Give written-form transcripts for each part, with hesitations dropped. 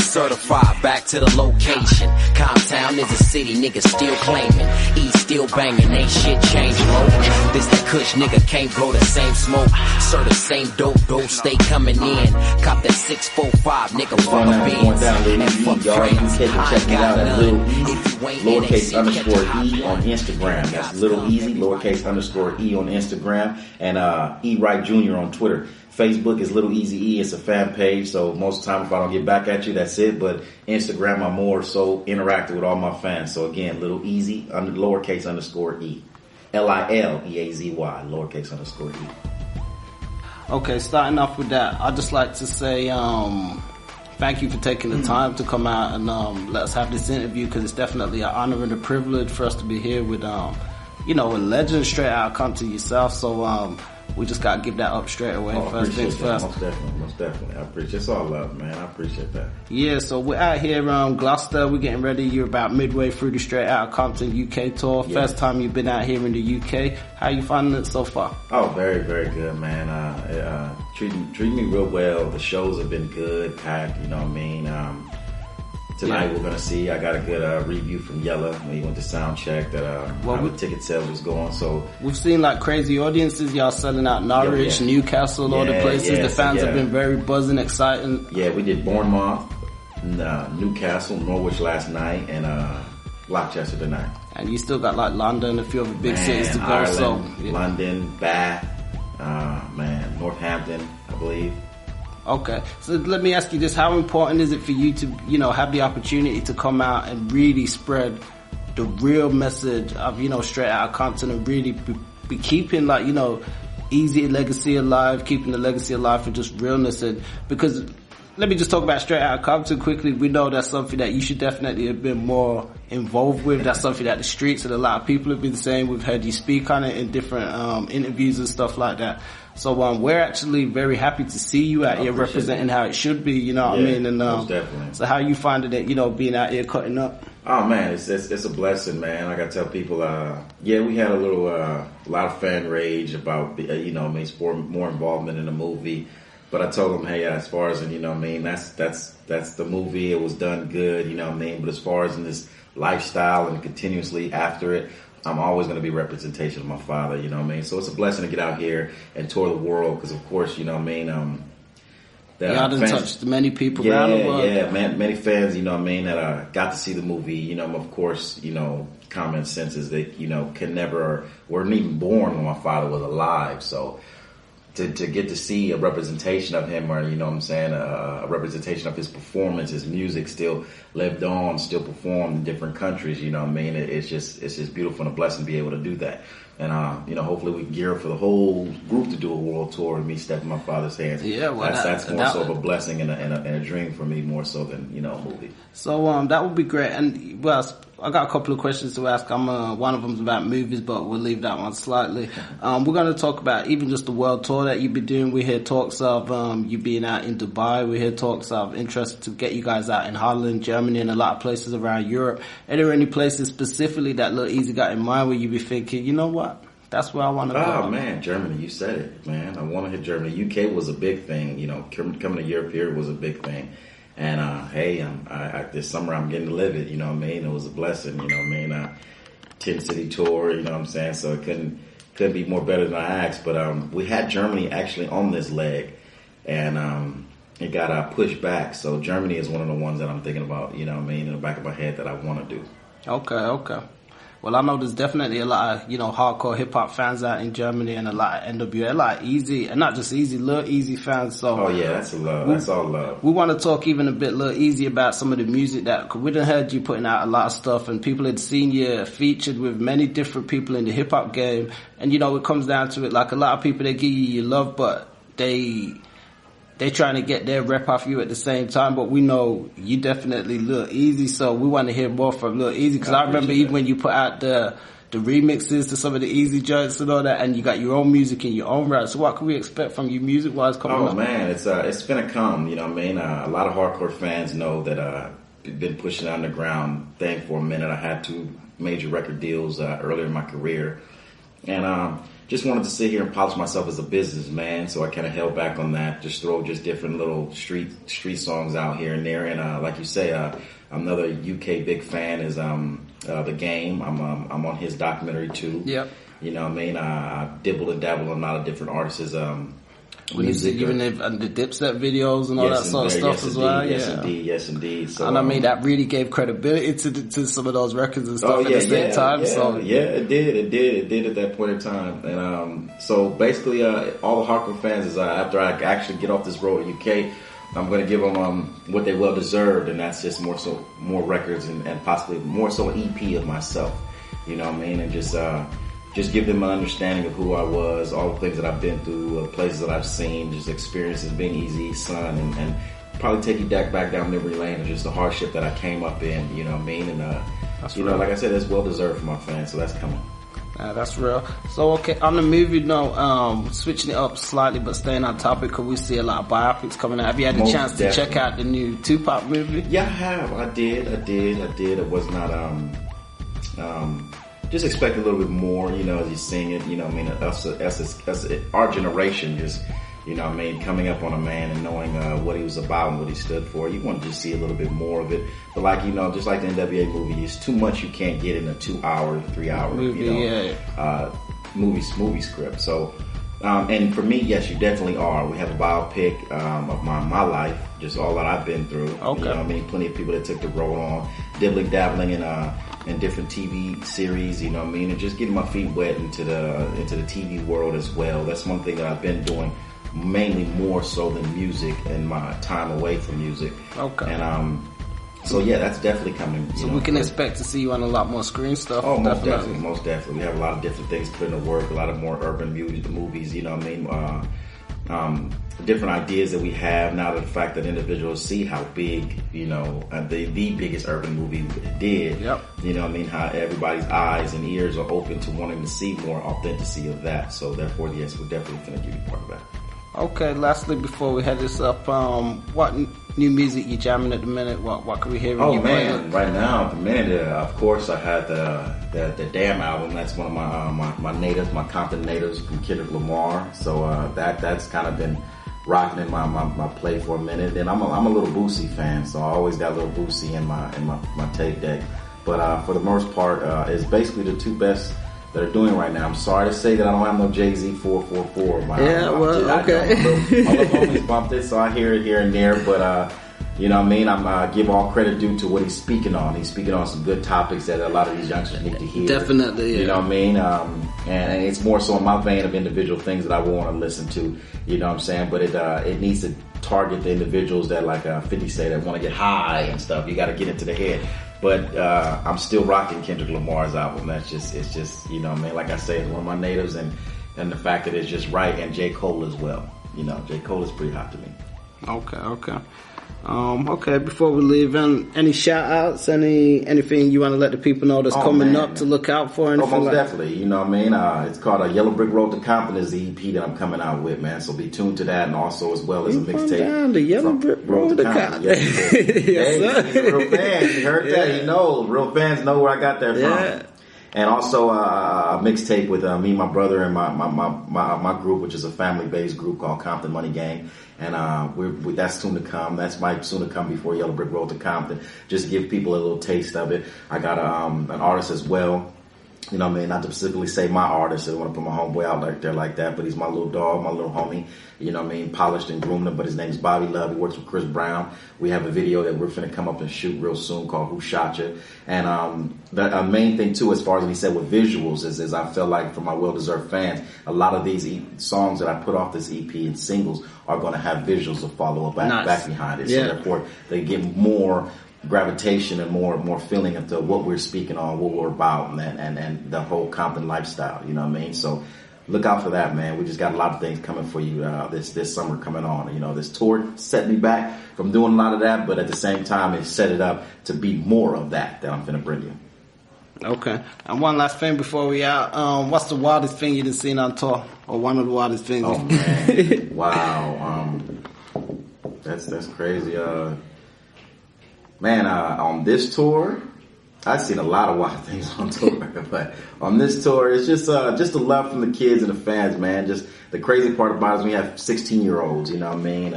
Certified, back to the location. Compton is a city, niggas still claiming. E still banging, ain't shit changed, bro. This that kush nigga can't grow the same smoke. Sir, the same dope, stay coming in. Cop that 645, nigga, fuck a beans. And fuck friends, I ain't got none. If you ain't lowercase underscore E on Instagram. That's Lil Eazy, lowercase underscore E on Instagram. And E Wright Jr. on Twitter. Facebook is Lil Eazy-E. It's a fan page, so most of the time if I don't get back at you, that's it. But Instagram, I'm more so interactive with all my fans. So again, Lil Eazy, lowercase underscore E. Lileazy, lowercase underscore E. Okay, starting off with that, I'd just like to say thank you for taking the time to come out and let us have this interview, because it's definitely an honor and a privilege for us to be here with, a legend straight out of Compton yourself. So, we just gotta give that up straight away. First things first. Most definitely. I appreciate it. It's all love, man. I appreciate that. Yeah, so we're out here Gloucester. We're getting ready. You're about midway through the Straight Outta Compton UK tour. Yeah. First time you've been out here in the UK. How you finding it so far? Oh, very, very good, man. Treating me real well. The shows have been good, packed. You know what I mean? Tonight we're gonna see. I got a good review from Yella when he went to sound check that how the ticket sales was going. So we've seen like crazy audiences. Y'all selling out Norwich, Newcastle, all the places. The fans have been very buzzing, exciting. Yeah, we did Bournemouth, Newcastle, Norwich last night, and Rochester tonight. And you still got like London, a few other big cities to go. Ireland, London, Bath, Northampton, I believe. Okay, so let me ask you this. How important is it for you to, have the opportunity to come out and really spread the real message of, Straight Outta Compton, and really be keeping Eazy legacy alive, keeping the legacy alive for just realness? And because, let me just talk about Straight Outta Compton quickly. We know that's something that you should definitely have been more involved with. That's something that the streets and a lot of people have been saying. We've heard you speak on it in different interviews and stuff like that. So we're actually very happy to see you out here representing how it should be, what I mean? And definitely. So how you finding it, being out here cutting up? Oh man, it's a blessing, man. I gotta tell people, we had a lot of fan rage about, more involvement in the movie. But I told them, hey, as far as, that's the movie. It was done good, But as far as in this lifestyle and continuously after it, I'm always going to be representation of my father, So it's a blessing to get out here and tour the world, because of course, Y'all done touched many people around the world. Yeah, many fans, that got to see the movie, of course, common sense is that, weren't even born when my father was alive, so to get to see a representation of him, or a representation of his performance, his music still lived on, still performed in different countries, It's just beautiful and a blessing to be able to do that. And hopefully we can gear up for the whole group to do a world tour and me step in my father's hands. Yeah, well, that's more so of a blessing and a dream for me, more so than a movie. So that would be great. And I got a couple of questions to ask. One of them's about movies, but we'll leave that one slightly. We're going to talk about even just the world tour that you've been doing. We hear talks of you being out in Dubai. We hear talks of interest to get you guys out in Holland, Germany, and a lot of places around Europe. Are there any places specifically that Lil Eazy got in mind where you be thinking, you know what? That's where I want to go. Oh man, Germany, you said it, man. I want to hit Germany. UK was a big thing, coming to Europe here was a big thing. And, this summer I'm getting to live it, It was a blessing, 10 city tour, So it couldn't be more better than I asked. But, we had Germany actually on this leg, and, it got pushed back. So Germany is one of the ones that I'm thinking about, in the back of my head that I want to do. Okay. Well, I know there's definitely a lot of, hardcore hip-hop fans out in Germany, and a lot of N.W.A, a lot of Eazy, and not just Eazy, Lil Eazy fans. So, oh yeah, that's love. That's all love. We want to talk even a bit, Lil Eazy, about some of the music cause we done heard you putting out a lot of stuff, and people had seen you featured with many different people in the hip-hop game. And, it comes down to it, like a lot of people, they give you your love, but they trying to get their rep off you at the same time, but we know you definitely Lil Eazy, so we want to hear more from Lil Eazy, because I remember even when you put out the the remixes to some of the Eazy joints and all that, and you got your own music and your own rap. So what can we expect from you music wise coming up? Oh man, it's gonna come. You know what I mean? A lot of hardcore fans know that been pushing the underground thing for a minute. I had 2 major record deals earlier in my career, and just wanted to sit here and polish myself as a businessman. So I kind of held back on that. Just throw different little street songs out here and there. And like you say, another UK big fan is The Game. I'm on his documentary too. Yep. You know what I mean? I dibble and dabble on a lot of different artists' music. Even the Dipset videos and all that sort of stuff as well. Yes, indeed. So, and I mean, that really gave credibility to some of those records and stuff at the same time. It did at that point in time. And so basically, all the hardcore fans is after I actually get off this road in UK, I'm going to give them what they well deserved, and that's just more records and possibly more so an EP of myself. You know what I mean? And just give them an understanding of who I was, all the things that I've been through, the places that I've seen, just experiences being Eazy-E's son, and probably take you back down memory lane of just the hardship that I came up in, you know what I mean? And, know, like I said, it's well deserved for my fans, so that's coming. That's real. So, okay, on the movie note, switching it up slightly but staying on topic, because we see a lot of biopics coming out. Have you had a chance to check out the new Tupac movie? Yeah, I have. I did. It was not, just expect a little bit more, you know, as you're seeing it, you know what I mean, us, our generation just, you know what I mean, coming up on a man and knowing what he was about and what he stood for. You want to just see a little bit more of it. But like, you know, just like the N.W.A. movie, it's too much you can't get in a 2-hour, 3-hour, movie script. So, and for me, yes, you definitely are. We have a biopic of my life, just all that I've been through. Okay. You know what I mean? Plenty of people that took the road on, dabbling in different TV series, you know what I mean, and just getting my feet wet into the TV world as well. That's one thing that I've been doing, mainly more so than music and my time away from music. Okay. And so yeah, that's definitely coming. So we can expect to see you on a lot more screen stuff. Oh, most definitely. We have a lot of different things put into work, a lot of more urban movies, you know what I mean. Different ideas that we have now, the fact that individuals see how big, you know, the biggest urban movie did. Yep. You know what I mean? How everybody's eyes and ears are open to wanting to see more authenticity of that. So therefore, yes, we're definitely going to give you part of that. Okay, lastly, before we head this up, what new music you jamming at the minute? What can we hear? Oh man, right now at the minute, of course, I had the Damn album. That's one of my natives, my Compton natives from Kendrick Lamar. So that's kind of been rocking in my play for a minute. And I'm a little Boosie fan, so I always got a little Boosie in my tape deck. But for the most part, it's basically the 2 best that are doing right now. I'm sorry to say that I don't have no Jay-Z 444. Okay. My little homies bumped it, so I hear it here and there. But you know what I mean? I'm give all credit due to what he's speaking on. He's speaking on some good topics that a lot of these youngsters need to hear. Definitely, yeah. You know what I mean? And it's more so in my vein of individual things that I will want to listen to. You know what I'm saying? But it needs to target the individuals that, like 50 say, that want to get high and stuff. You got to get into the head. But I'm still rocking Kendrick Lamar's album. It's just you know what I mean? Like I say, it's one of my natives, and the fact that it's just right. And J. Cole as well. You know, J. Cole is pretty hot to me. Okay. Okay, before we leave, any shout outs, anything you want to let the people know that's coming up to look out for? Most definitely, you know what I mean? It's called a Yellow Brick Road to Compton is the EP that I'm coming out with, man. So be tuned to that, and also as well as a mixtape. The Yellow Brick Road to Compton. Yes, he's a real fan. You heard that? He knows. Real fans know where I got that from. And also a mixtape with me, my brother, and my group, which is a family-based group called Compton Money Gang. And that's soon to come. That's might soon to come before Yellow Brick Road to Compton. Just to give people a little taste of it. I got an artist as well. You know what I mean? Not to specifically say my artist. I don't want to put my homeboy out there like that, but he's my little dog, my little homie. You know what I mean? Polished and groomed him, but his name's Bobby Love. He works with Chris Brown. We have a video that we're finna come up and shoot real soon called Who Shot Ya? And the main thing too, as far as he said with visuals, is I feel like for my well-deserved fans, a lot of these songs that I put off this EP and singles are going to have visuals to follow back behind it. Yeah. So therefore, they get more gravitation and more feeling into what we're speaking on, what we're about, and the whole Compton lifestyle. You know what I mean? So look out for that, man. We just got a lot of things coming for you this summer coming on. You know, this tour set me back from doing a lot of that, but at the same time, it set it up to be more of that I'm going to bring you. Okay. And one last thing before we out. What's the wildest thing you've seen on tour? Or one of the wildest things? Oh man. Wow. That's crazy. Man, on this tour, I've seen a lot of wild things on tour, but on this tour, it's just the love from the kids and the fans, man. Just the crazy part about it is we have 16-year-olds, you know what I mean,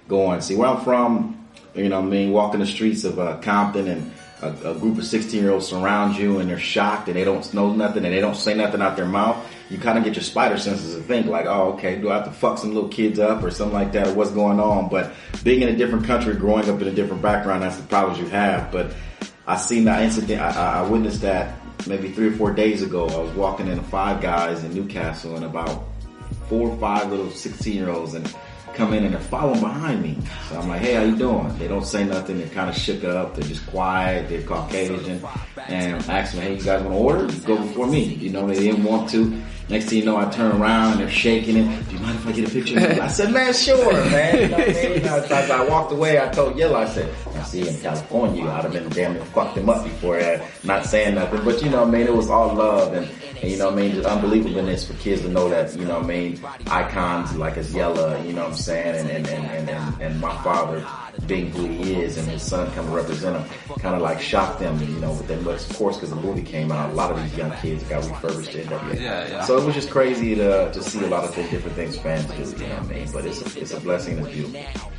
going. See, where I'm from, you know what I mean, walking the streets of Compton and a group of 16-year-olds surround you and they're shocked and they don't know nothing and they don't say nothing out their mouth. You kind of get your spider senses and think like, oh, okay, do I have to fuck some little kids up or something like that or what's going on? But being in a different country, growing up in a different background, that's the problems you have. But I seen that incident. I witnessed that maybe 3 or 4 days ago. I was walking in Five Guys in Newcastle and about 4 or 5 little 16-year-olds and come in and they're following behind me. So I'm like, hey, how you doing? They don't say nothing. They're kind of shook up. They're just quiet. They're Caucasian. And I asked them, hey, you guys want to order? Go before me. You know, they didn't want to. Next thing you know, I turn around and they're shaking it. Do you mind if I get a picture? I said, man, sure, man. You know what I mean? As I walked away, I told Yella, I said, I see in California, I'd have been damn near fucked him up before not saying nothing. But you know what I mean? It was all love and you know what I mean? Just unbelievableness for kids to know that, you know what I mean? Icons like as Yella, you know what I'm saying? And my father being who he is and his son come to represent him kind of like shocked them, you know, but then of course because the movie came out, a lot of these young kids got refurbished to N.W.A. Yeah. So it was just crazy to see a lot of different things fans do, you know what I mean? But it's a blessing, it's beautiful.